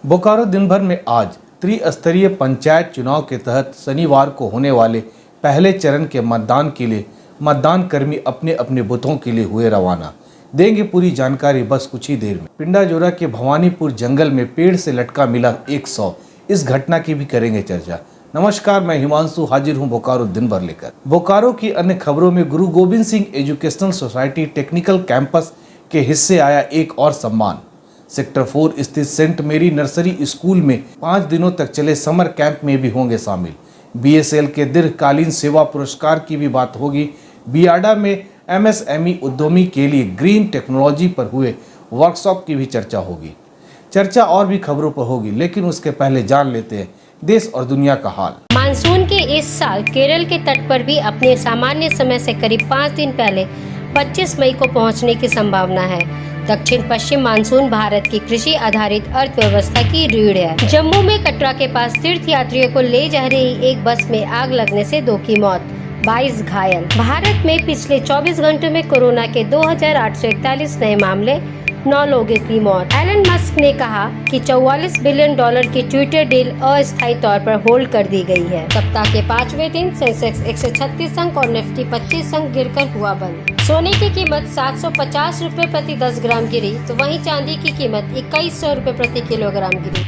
बोकारो दिन भर में आज त्रिस्तरीय पंचायत चुनाव के तहत शनिवार को होने वाले पहले चरण के मतदान के लिए मतदान कर्मी अपने अपने बूथों के लिए हुए रवाना। देंगे पूरी जानकारी बस कुछ ही देर में। पिंडाजोरा के भवानीपुर जंगल में पेड़ से लटका मिला 100, इस घटना की भी करेंगे चर्चा। नमस्कार, मैं हिमांशु हाजिर हूं बोकारो दिन भर लेकर। बोकारो की अन्य खबरों में गुरु Govind Singh educational society technical campus के हिस्से आया एक और सम्मान। सेक्टर 4 स्थित सेंट मेरी नर्सरी स्कूल में 5 दिनों तक चले समर कैंप में भी होंगे शामिल। बीएसएल के दीर्घकालीन सेवा पुरस्कार की भी बात होगी। बियाडा में एमएसएमई उद्यमी के लिए ग्रीन टेक्नोलॉजी पर हुए वर्कशॉप की भी चर्चा होगी। चर्चा और भी खबरों पर होगी, लेकिन उसके पहले जान लेते हैं देश और दुनिया का हाल। मानसून के इस साल केरल के तट पर भी अपने सामान्य समय से करीब 5 दिन पहले 25 मई को पहुंचने की संभावना है। दक्षिण पश्चिम मानसून भारत की कृषि आधारित अर्थव्यवस्था की रीढ़ है। जम्मू में कटरा के पास तीर्थ यात्रियों को ले जा रही एक बस में आग लगने से 2 की मौत, 22 घायल। भारत में पिछले 24 घंटों में कोरोना के 2841 नए मामले, 9 लोगों की मौत। एलन मस्क ने कहा कि $44 बिलियन की ट्विटर डील अस्थायी तौर पर होल्ड कर दी गई है। सप्ताह के 5वें दिन सेंसेक्स 136 अंक और निफ्टी 25 अंक गिरकर हुआ बंद। सोने की कीमत 750 रुपए प्रति 10 ग्राम गिरी, तो वहीं चांदी की कीमत 2100 रुपए प्रति किलोग्राम गिरी।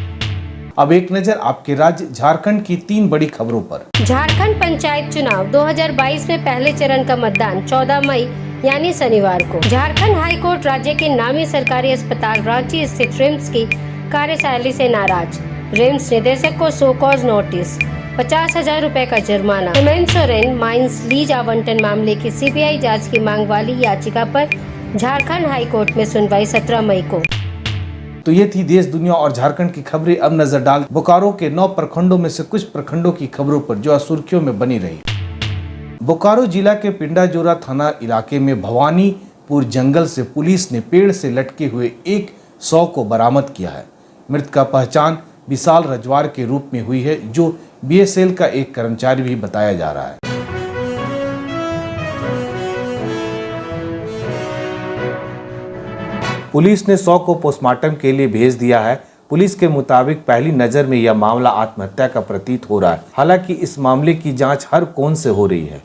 अब एक नजर आपके राज्य झारखंड की 3 बड़ी खबरों पर। झारखंड पंचायत चुनाव 2022 में पहले चरण का मतदान 14 मई यानी शनिवार को। झारखंड हाई कोर्ट राज्य के नामी सरकारी अस्पताल रांची स्थित रिम्स की कार्यशैली से नाराज। रिम्स निदेशक को सो कॉज नोटिस, 50,000 रुपए का जुर्माना। हेमंत सोरेन माइंस लीज आवंटन मामले की सीबीआई जांच की मांग वाली याचिका पर झारखंड हाई कोर्ट में सुनवाई 17 मई को। तो ये थी देश, दुनिया और झारखंड की खबरें। अब नजर डाल बोकारो के 9 प्रखंडों में से कुछ प्रखंडों की खबरों पर जो सुर्खियों में बनी रही। बोकारो जिला के पिंडाजोरा थाना इलाके में भवानीपुर जंगल से पुलिस ने पेड़ से लटके हुए 100 को बरामद किया है। मृत का पहचान विशाल रजवार के रूप में हुई है, जो बीएसएल का एक कर्मचारी भी बताया जा रहा है। पुलिस ने 100 को पोस्टमार्टम के लिए भेज दिया है। पुलिस के मुताबिक पहली नजर में यह मामला आत्महत्या का प्रतीत हो रहा है। हालांकि इस मामले की जांच हर कोण से हो रही है।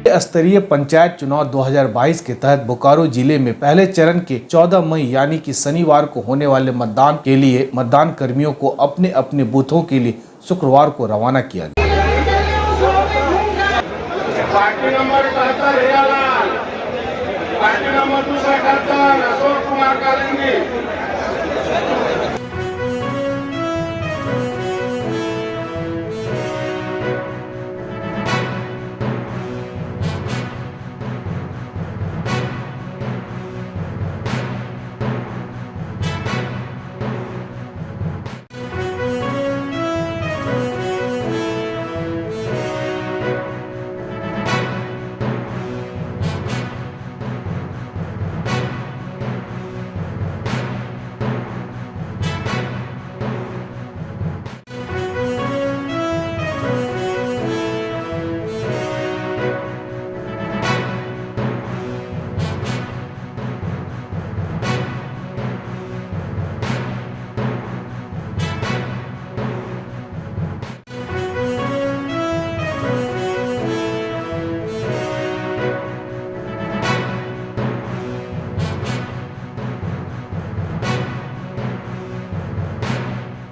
स्तरीय पंचायत चुनाव 2022 के तहत बोकारो जिले में पहले चरण के 14 मई यानी कि शनिवार को होने वाले मतदान के लिए मतदान कर्मियों को अपने अपने बूथों के लिए शुक्रवार को रवाना किया गया। Party number 77 Hiralal, party number 278 Ashok Kumar Kalindi.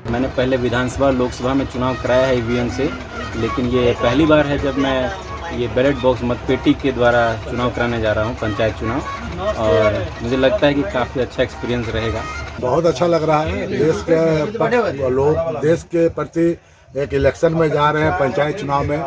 मैंने पहले विधानसभा लोकसभा में चुनाव कराया है ईवीएम से, लेकिन ये पहली बार है जब मैं ये बैलेट बॉक्स मतपेटी के द्वारा चुनाव कराने जा रहा हूँ, पंचायत चुनाव। और मुझे लगता है कि काफ़ी अच्छा एक्सपीरियंस रहेगा। बहुत अच्छा लग रहा है। देश के लोग देश के प्रति एक इलेक्शन में जा रहे हैं, पंचायत चुनाव में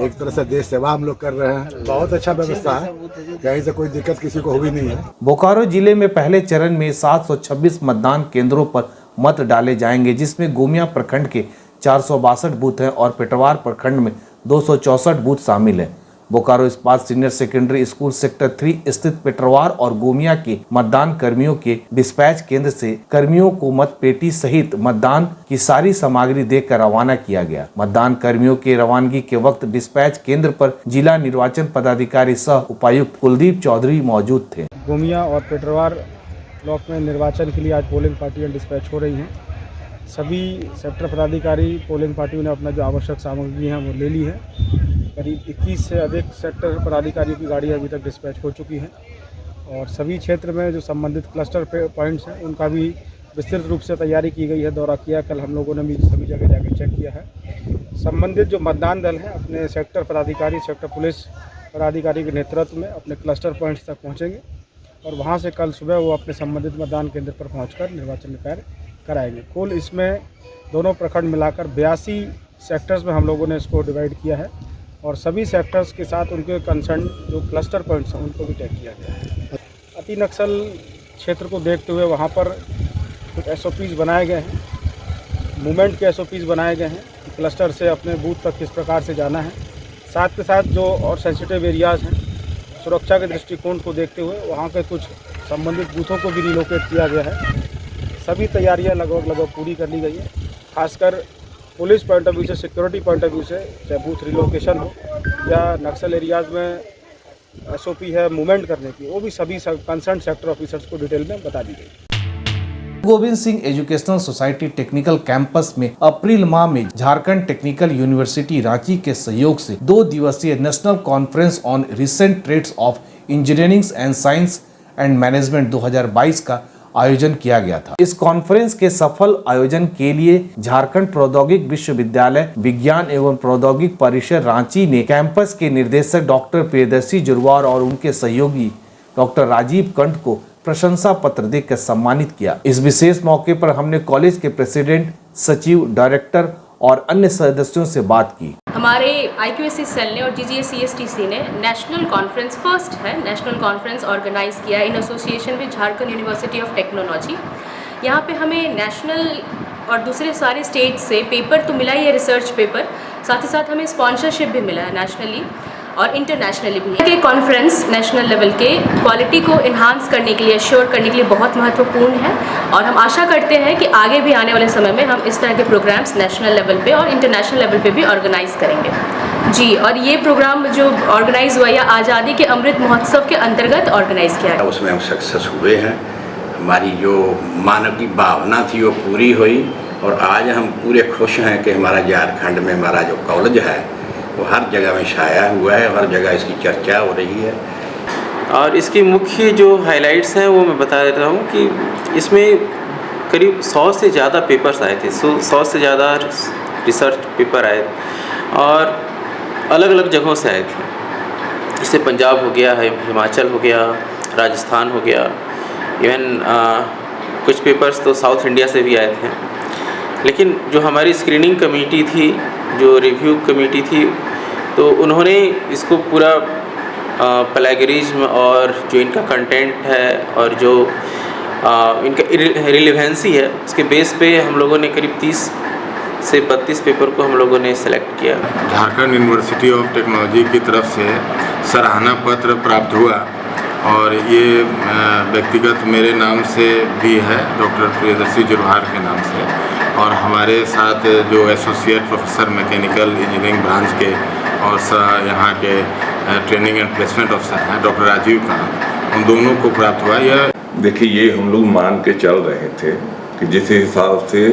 एक तरह से देश सेवा हम लोग कर रहे हैं। बहुत अच्छा व्यवस्था है, कहीं से कोई दिक्कत किसी को हुई नहीं है। बोकारो जिले में पहले चरण में 726 मतदान केंद्रों पर मत डाले जाएंगे, जिसमें गोमिया प्रखंड के 462 बूथ हैं और पेटवार प्रखंड में 264 बूथ शामिल हैं। बोकारो इस्पात सीनियर सेकेंडरी स्कूल सेक्टर 3 स्थित पेटरवार और गोमिया के मतदान कर्मियों के डिस्पैच केंद्र से कर्मियों को मतपेटी सहित मतदान की सारी सामग्री देकर रवाना किया गया। मतदान कर्मियों के रवानगी के वक्त डिस्पैच केंद्र पर जिला निर्वाचन पदाधिकारी सह उपायुक्त कुलदीप चौधरी मौजूद थे। गोमिया और पेटरवार ब्लॉक में निर्वाचन के लिए आज पोलिंग पार्टियां डिस्पैच हो रही हैं। सभी सेक्टर पदाधिकारी पोलिंग पार्टियों ने अपना जो आवश्यक सामग्री है वो ले ली है। करीब 21 से अधिक सेक्टर पदाधिकारियों की गाड़ियाँ अभी तक डिस्पैच हो चुकी हैं और सभी क्षेत्र में जो संबंधित क्लस्टर पॉइंट्स हैं उनका भी विस्तृत रूप से तैयारी की गई है। दौरा किया, कल हम लोगों ने भी सभी जगह जाकर चेक किया है। संबंधित जो मतदान दल हैं अपने सेक्टर पदाधिकारी, सेक्टर पुलिस पदाधिकारी के नेतृत्व में अपने क्लस्टर पॉइंट्स तक पहुंचेंगे और वहां से कल सुबह वो अपने संबंधित मतदान केंद्र पर पहुंचकर निर्वाचन कार्य कराएंगे। कुल इसमें दोनों प्रखंड मिलाकर 82 सेक्टर्स में हम लोगों ने इसको डिवाइड किया है और सभी सेक्टर्स के साथ उनके कंसर्न जो क्लस्टर पॉइंट्स हैं उनको भी तय किया गया है। अति नक्सल क्षेत्र को देखते हुए वहाँ पर कुछ SOPs बनाए गए हैं, मूवमेंट के SOPs बनाए गए हैं, क्लस्टर से अपने बूथ तक किस प्रकार से जाना है। साथ के साथ जो और सेंसिटिव एरियाज़ हैं, सुरक्षा के दृष्टिकोण को देखते हुए वहाँ के कुछ संबंधित बूथों को भी रिलोकेट किया गया है। सभी तैयारियाँ लगभग पूरी कर ली गई है। खासकर पुलिस पॉइंट ऑफ व्यू से, सिक्योरिटी पॉइंट ऑफ व्यू से, चाहे बूथ रिलोकेशन हो या नक्सल एरियाज़ में SOP है मूवमेंट करने की, वो भी सभी कंसर्न सेक्टर ऑफिसर्स को डिटेल में बता दी गई। Govind Singh educational society technical campus में अप्रैल माह में झारखंड टेक्निकल यूनिवर्सिटी रांची के सहयोग से 2 दिवसीय national conference on recent trades of engineering and science and management 2022 का आयोजन किया गया था। इस कॉन्फ्रेंस के सफल आयोजन के लिए झारखंड प्रौद्योगिक विश्वविद्यालय विज्ञान एवं प्रौद्योगिक परिषद रांची ने कैंपस के निर्देशक डॉक्टर प्रियदर्शी जुरवार और उनके सहयोगी डॉक्टर राजीव कंठ को प्रशंसा पत्र देकर सम्मानित किया। इस विशेष मौके पर हमने कॉलेज के प्रेसिडेंट, सचिव, डायरेक्टर और अन्य सदस्यों से बात की। हमारे IQAC सेल ने और GGSCSTC ने नेशनल कॉन्फ्रेंस, फर्स्ट है नेशनल कॉन्फ्रेंस ऑर्गेनाइज किया in association with Jharkhand university of technology. यहाँ पे हमें नेशनल और दूसरे सारे स्टेट से पेपर तो मिला ही है, रिसर्च पेपर, साथ ही साथ हमें स्पॉन्सरशिप भी मिला है नेशनली और इंटरनेशनली भी। ये कॉन्फ्रेंस नेशनल लेवल के क्वालिटी को इन्हांस करने के लिए, एश्योर करने के लिए बहुत महत्वपूर्ण है और हम आशा करते हैं कि आगे भी आने वाले समय में हम इस तरह के प्रोग्राम्स नेशनल लेवल पे और इंटरनेशनल लेवल पे भी ऑर्गेनाइज करेंगे जी। और ये प्रोग्राम जो ऑर्गेनाइज हुआ या आज़ादी के अमृत महोत्सव के अंतर्गत ऑर्गेनाइज किया है, उसमें हम सक्सेस हुए हैं। हमारी जो मानव की भावना थी वो पूरी हुई और आज हम पूरे खुश हैं कि हमारा झारखंड में हमारा जो कॉलेज है वो हर जगह में छाया हुआ है, हर जगह इसकी चर्चा हो रही है। और इसकी मुख्य जो हाइलाइट्स हैं वो मैं बता देता हूँ कि इसमें करीब 100 से ज़्यादा पेपर्स आए थे, 100 से ज़्यादा रिसर्च पेपर आए और अलग अलग जगहों से आए थे। जैसे पंजाब हो गया, हिमाचल हो गया, राजस्थान हो गया, इवन कुछ पेपर्स तो साउथ इंडिया से भी आए थे। लेकिन जो हमारी स्क्रीनिंग कमेटी थी, जो रिव्यू कमेटी थी, तो उन्होंने इसको पूरा प्लेगरिज्म और जो इनका कंटेंट है और जो इनका रिलेवेंसी है उसके बेस पे हम लोगों ने करीब 30 से 32 पेपर को हम लोगों ने सेलेक्ट किया। झारखंड यूनिवर्सिटी ऑफ टेक्नोलॉजी की तरफ से सराहना पत्र प्राप्त हुआ और ये व्यक्तिगत मेरे नाम से भी है, डॉक्टर प्रियदर्शी जुरवार के नाम से, और हमारे साथ जो associate professor mechanical engineering branch के और यहाँ के ट्रेनिंग एंड प्लेसमेंट ऑफिसर हैं डॉक्टर राजीव कांत, उन दोनों को प्राप्त हुआ। यह देखिए, ये हम लोग मान के चल रहे थे कि जिस हिसाब से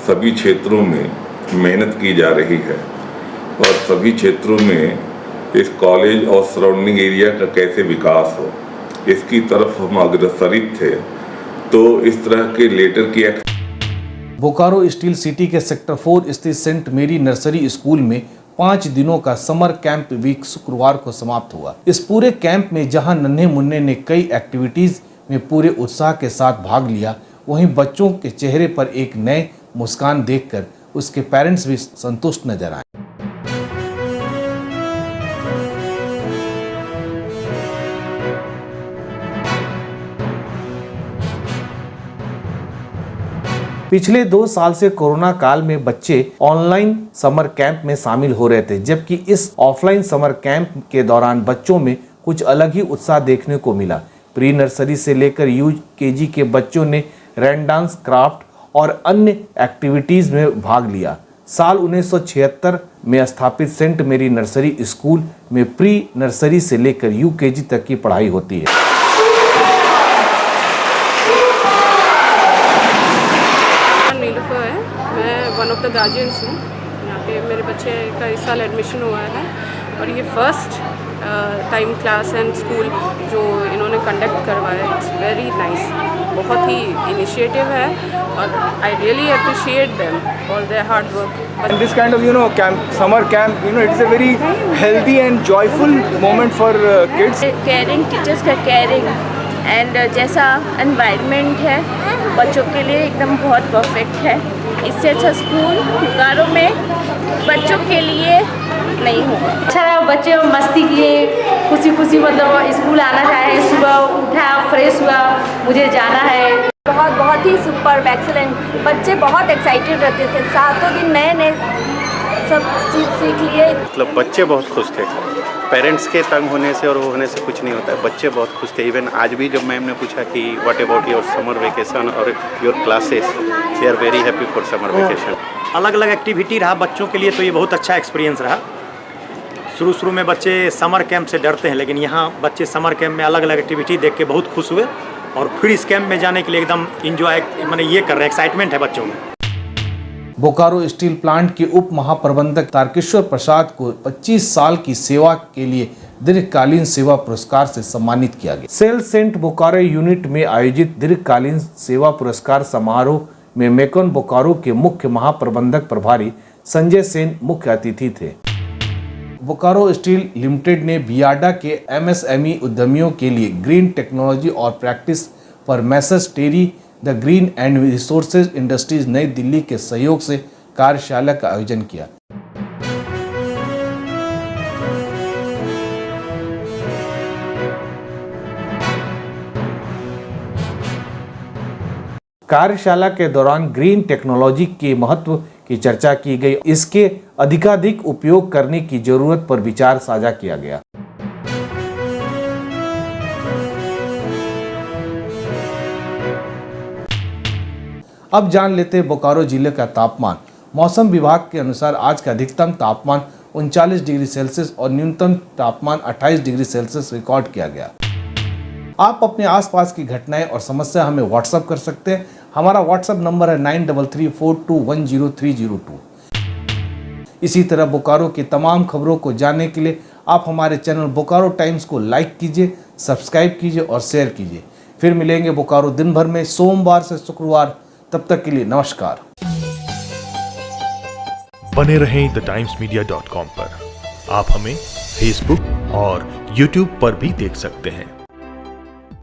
सभी क्षेत्रों में मेहनत की जा रही है और सभी क्षेत्रों में इस कॉलेज और सराउंडिंग एरिया का कैसे विकास हो, इसकी तरफ हम अग्रसरित थे। तो इस तरह के लेटर की बोकारो स्टील सिटी के सेक्टर 4 स्थित सेंट मेरी नर्सरी स्कूल में 5 दिनों का समर कैंप वीक शुक्रवार को समाप्त हुआ। इस पूरे कैंप में जहां नन्हे मुन्ने ने कई एक्टिविटीज में पूरे उत्साह के साथ भाग लिया, वहीं बच्चों के चेहरे पर एक नए मुस्कान देखकर उसके पेरेंट्स भी संतुष्ट नजर आए। पिछले 2 साल से कोरोना काल में बच्चे ऑनलाइन समर कैंप में शामिल हो रहे थे, जबकि इस ऑफलाइन समर कैंप के दौरान बच्चों में कुछ अलग ही उत्साह देखने को मिला। प्री नर्सरी से लेकर UKG के बच्चों ने रैन डांस, क्राफ्ट और अन्य एक्टिविटीज में भाग लिया। साल 1976 में स्थापित सेंट मेरी नर्सरी स्कूल में प्री नर्सरी से लेकर UKG तक की पढ़ाई होती है। ऑफ द गार्जियंस हूँ। यहाँ पे मेरे बच्चे का इस साल एडमिशन हुआ है और ये first time class and school जो इन्होंने कंडक्ट करवाया, इट्स वेरी नाइस, बहुत ही इनिशिएटिव है और I really appreciate them for their hard work. And this kind of camp, summer camp, it's a very healthy and joyful moment for kids. Caring, teachers का caring and जैसा environment है बच्चों के लिए एकदम बहुत परफेक्ट है। इससे अच्छा स्कूल बोकारो में बच्चों के लिए नहीं होगा। अच्छा रहा, बच्चे मस्ती किए, खुशी खुशी मतलब स्कूल आना चाहे, सुबह उठा फ्रेश हुआ, मुझे जाना है। बहुत ही सुपर एक्सीलेंट, बच्चे बहुत एक्साइटेड रहते थे, सातों दिन नए नए सब चीज़ सीख लिए। मतलब बच्चे बहुत खुश थे, पेरेंट्स के तंग होने से और वो होने से कुछ नहीं होता है, बच्चे बहुत खुश थे। इवन आज भी जब मैम ने पूछा कि what about your summer vacation और your classes, they are very happy for summer vacation. अलग अलग एक्टिविटी रहा बच्चों के लिए, तो ये बहुत अच्छा एक्सपीरियंस रहा। शुरू में बच्चे समर कैंप से डरते हैं, लेकिन यहाँ बच्चे समर कैंप में अलग अलग एक्टिविटी देख के बहुत खुश हुए और फिर इस कैंप में जाने के लिए एकदम इंजॉय मैंने ये कर रहे हैं, एक्साइटमेंट है बच्चों में। बोकारो स्टील प्लांट के उप महाप्रबंधक तारकेश्वर प्रसाद को 25 साल की सेवा के लिए दीर्घकालीन सेवा पुरस्कार से सम्मानित किया गया। सेल सेंट बोकारो यूनिट में आयोजित दीर्घकालीन सेवा पुरस्कार समारोह में मेकॉन बोकारो के मुख्य महाप्रबंधक प्रभारी संजय सेन मुख्य अतिथि थे। बोकारो स्टील लिमिटेड ने बियाडा के MSME उद्यमियों के लिए ग्रीन टेक्नोलॉजी और प्रैक्टिस पर Messrs TERI the green and resources industries नई दिल्ली के सहयोग से कार्यशाला का आयोजन किया। कार्यशाला के दौरान ग्रीन टेक्नोलॉजी के महत्व की चर्चा की गई, इसके अधिकाधिक उपयोग करने की जरूरत पर विचार साझा किया गया। अब जान लेते हैं बोकारो जिले का तापमान। मौसम विभाग के अनुसार आज का अधिकतम तापमान 39 डिग्री सेल्सियस और न्यूनतम तापमान 28 डिग्री सेल्सियस रिकॉर्ड किया गया। आप अपने आसपास की घटनाएं और समस्या हमें व्हाट्सएप कर सकते हैं। हमारा व्हाट्सएप नंबर है 9334210302। इसी तरह बोकारो की तमाम खबरों को जानने के लिए आप हमारे चैनल बोकारो टाइम्स को लाइक कीजिए, सब्सक्राइब कीजिए और शेयर कीजिए। फिर मिलेंगे बोकारो दिन भर में सोमवार से शुक्रवार। तब तक के लिए नमस्कार। बने रहें TheTimesMedia.com पर। आप हमें Facebook और YouTube पर भी देख सकते हैं।